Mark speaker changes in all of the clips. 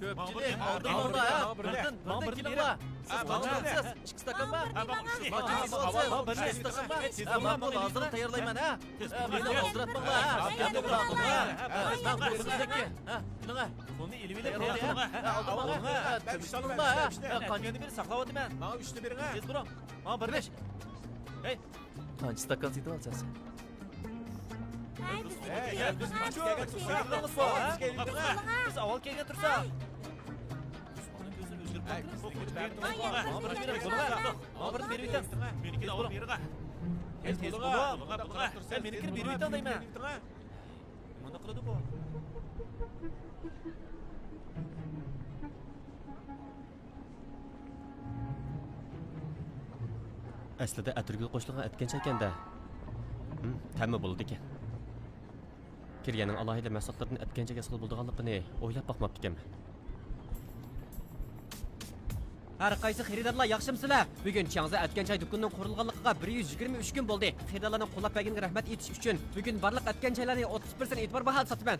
Speaker 1: Ko'pchilik oldinglar ha. Birdan kelinglar. Siz qanchasiz? 2 stakanmi? Ma'qul, hozir tayyorlayman ha. Meni oldiratmanglar ha. Gapni qilinglar. Kelinglar. Buni ilmini tayyorlayman. Qanchani bir saqlayapman. Menga 3 ni bering ha. Tez bo'ling. Menga bir besh. Hey. Qancha stakan sotib olasiz? Biz avval kelgan tursa. Menikini berib aytan deyman. Mana qiladi bu. Aslida atirgul qo'shilgan atgancha ekanda. Tamma bo'ldi ekan. Kirganning alohida mahsulotlardan atganchaga asqil bo'lganligini o'ylab boqmabdi ekanman. Har qaysi xaridorlar yaxshimsizlar? Bugun Changza atgan choy do'konining qurilganligiga 123 kun bo'ldi. Xaridorlarning qo'llab berganiga rahmat aytish uchun bugun barliq atgan choylarni 30% e'tibor baholab sotaman.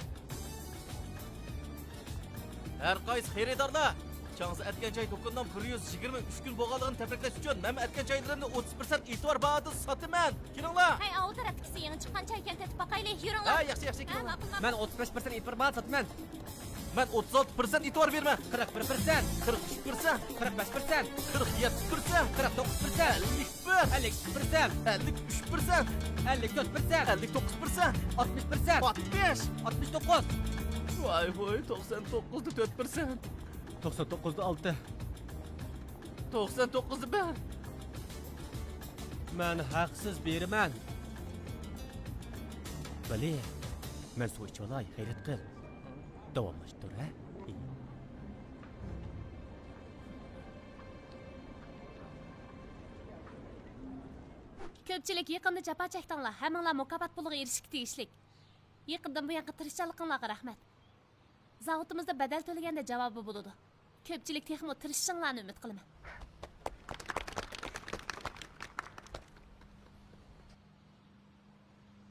Speaker 1: Har qaysi xaridorlar Changza atgan choy do'konining 123 kun bo'lganligini tabriklash uchun men atgan choylarimni 30% e'tibor baholab sotaman. Kelinglar.
Speaker 2: Hay, avval tarafdagisi yangi chiqqan choy ekan, tatib boqaylik, yuringlar.
Speaker 1: Ha, yaxshi. Men 35% e'tibor baholab sotaman. Ben 36% e'tibor berman. 41%, 43%, 45%, 47%, 49%, 51%, 53%, 54%, 59%, 60%, 65, 69. Vay, 99'da 4%. 99'da 6. 99'da ben. Men haqsiz beraman. Bali, men suv ichib olay, hayrat qil. Davomlashtir, ha?
Speaker 2: Ko'pchilik yaqinda jafo chekdinglar. Hammanglar mukofot puliga erishishga tegishlik. Yaqindan bu yoqqa tirishchiliginglarga rahmat. Zavodimizda badal to'laganda javobi bo'ladi. Ko'pchilik texmo tirishishinglarni umid qilaman.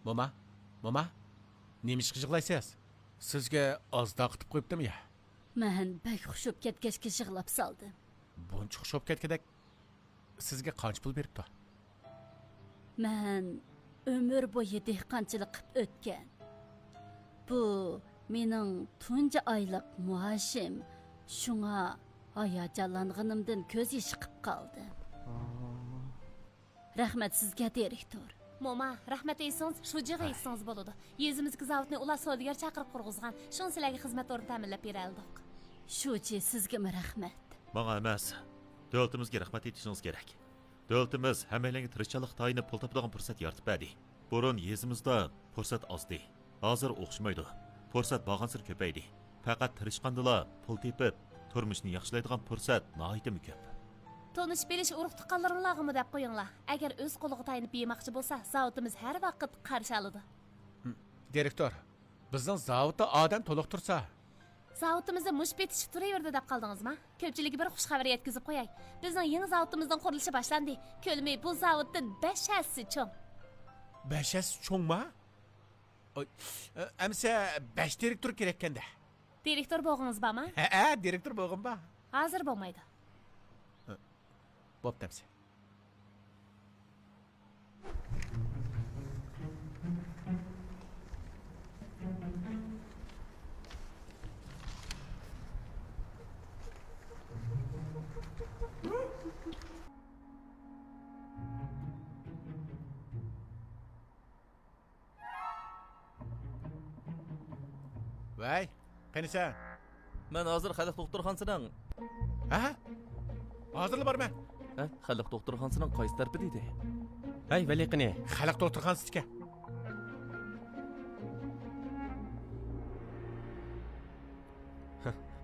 Speaker 3: Mama, nima ish qilg'aysiz? Sizga ozda qitib qo'yibdimi ya?
Speaker 4: Men bak xushib ketgachga yig'lab soldim.
Speaker 3: Buncha xushib ketgandek sizga qancha pul beribdi?
Speaker 4: Men umr bo'yi dehqonchilik qilib o'tgan. Bu mening tunji oylik maoshim. Shunga hayajonlanganimdan ko'z yoshi chiqib qoldi. Rahmat sizga, direktor.
Speaker 2: Moma, rahmat aytsangiz, shu jig'i aytsangiz bo'ladi. Yezimizga zavodni ular savdogar chaqirib qurg'izgan. Shuni sizlarga xizmat o'rni ta'minlab beraldik.
Speaker 4: Shuchi sizga rahmat.
Speaker 5: Menga emas, davlatimizga rahmat aytishingiz kerak. Davlatimiz hammalarga tirishchilik tayinib pul topadigan fursat yaratib berdi. Burun yezimizda fursat ozdi. Hozir o'xshamaydi. Fursat bag'ansir ko'paydi. Faqat tirishqandila pul tepib, turmushni yaxshilaydigan fursat nihoyatda ko'p.
Speaker 2: Tonish berish urug' tuqqanlaringlarga deb qo'yinglar. Agar o'z qo'liga tayinib yemoqchi bo'lsa, zavodimiz har vaqt qarshi oladi.
Speaker 3: Direktor, bizning zavodda odam to'liq tursa,
Speaker 2: zavodimizda mush betishib turaverdi deb qoldingizmi? Ko'pchilikka bir xush xabar yetkazib qo'yay. Bizning yangi zavodimizning qurilishi boshlandi. Ko'lmi bu zavoddan 5 hassa cho'ng.
Speaker 3: 5 hassa cho'ngmi? Amsa 5 direktor kerak ekanda.
Speaker 2: Direktor bo'g'ingiz bormi?
Speaker 3: Ha, direktor bo'g'im bor.
Speaker 2: Hozir bo'lmaydi.
Speaker 3: Bo'pti amsa. Vay, qanisa?
Speaker 1: Men hozir xalq doktorxonasining.
Speaker 3: Ha? Hozirli borman.
Speaker 1: Ha, xalq doktorxonasining qaysi tarafida deydi? Hay, vali qani?
Speaker 3: Xalq doktorxonasiga.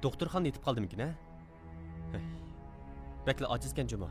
Speaker 1: Doktorxona yetib qoldimikin, ha? Bakla ojizkan juma.